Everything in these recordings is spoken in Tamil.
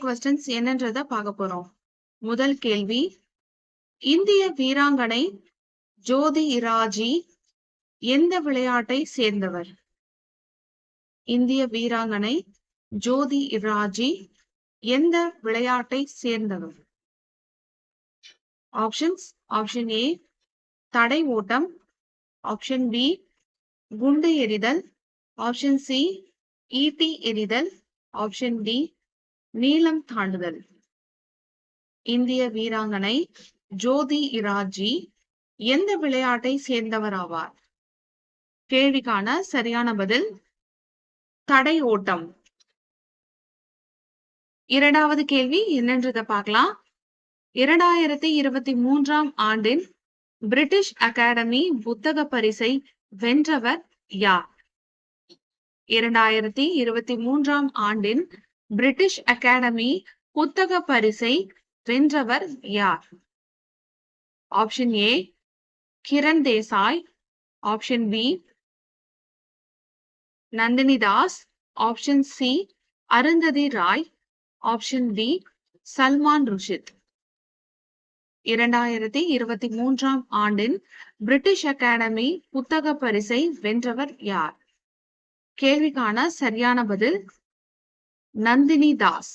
கொஸ்டின்ஸ் என்னன்றத பார்க்க போறோம். முதல் கேள்வி, இந்திய வீராங்கனை ஜோதி இராஜி எந்த விளையாட்டை சேர்ந்தவர்? இந்திய வீராங்கனை ஜோதி இராஜி எந்த விளையாட்டை சேர்ந்தவர்? ஆப்ஷன்ஸ்: ஆப்ஷன் ஏ தடை ஓட்டம், ஆப்ஷன் பி குண்டு எறிதல், ஆப்ஷன் சி ஈட்டி எறிதல், ஆப்ஷன் டி நீளம் தாண்டுதல். இந்திய வீராங்கனை ஜோதி இராஜி எந்த விளையாட்டை சேர்ந்தவர் ஆவார்? கேள்விக்கான சரியான பதில் தடை ஓட்டம். இரண்டாவது கேள்வி என்னன்றதை பார்க்கலாம். 2023 ஆண்டின் பிரிட்டிஷ் அகாடமி புத்தக பரிசை வென்றவர் யார்? 2023 ஆண்டின் பிரிட்டிஷ் அகாடமி புத்தக பரிசை வென்றவர் யார்? Option A Kiran Desai, option B Nandini Das, option C Arundhati Roy, option D Salman Rushdie. 2023 ஆண்டின் பிரிட்டிஷ் அகாடமி புத்தக பரிசை வென்றவர் யார்? கேள்விக்கான சரியான பதில் நந்தினி தாஸ்.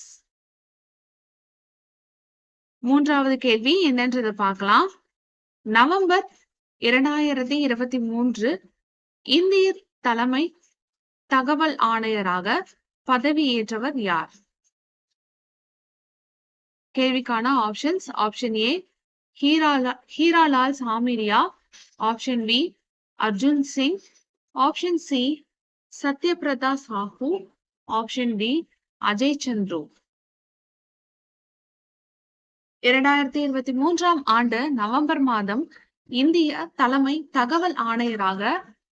மூன்றாவது கேள்வி என்னன்றதை பார்க்கலாம். நவம்பர் 2023 இந்திய தலைமை தகவல் ஆணையராக பதவியேற்றவர் யார்? கேள்விக்கான options: option A Hiralal Samariya, option B Arjun Singh, option C Satyabrata Sahoo, option D Ajay Chandru. 2023 ஆண்டு நவம்பர் மாதம் இந்திய தலைமை தகவல் ஆணையராக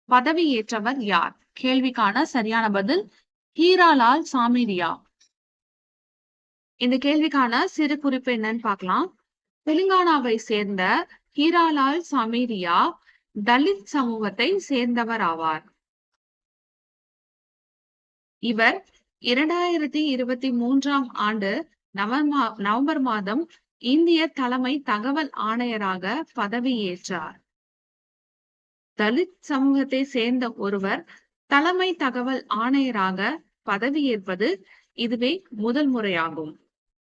பதவியேற்றவர் யார்? கேள்விக்கான சரியான பதில் ஹீராலால் சாமிரியா. இந்த கேள்விக்கான சிறு குறிப்பு என்னன்னு பார்க்கலாம். தெலுங்கானாவை சேர்ந்த ஹீராலால் சாமிரியா தலித் சமூகத்தை சேர்ந்தவர் ஆவார். இவர் 2023 ஆண்டு நவம்பர் மாதம் இந்திய தலைமை தகவல் ஆணையராக பதவியேற்றார். தலித் சமூகத்தை சேர்ந்த ஒருவர் தலைமை தகவல் ஆணையராக பதவியேற்பது இதுவே முதல் முறையாகும்.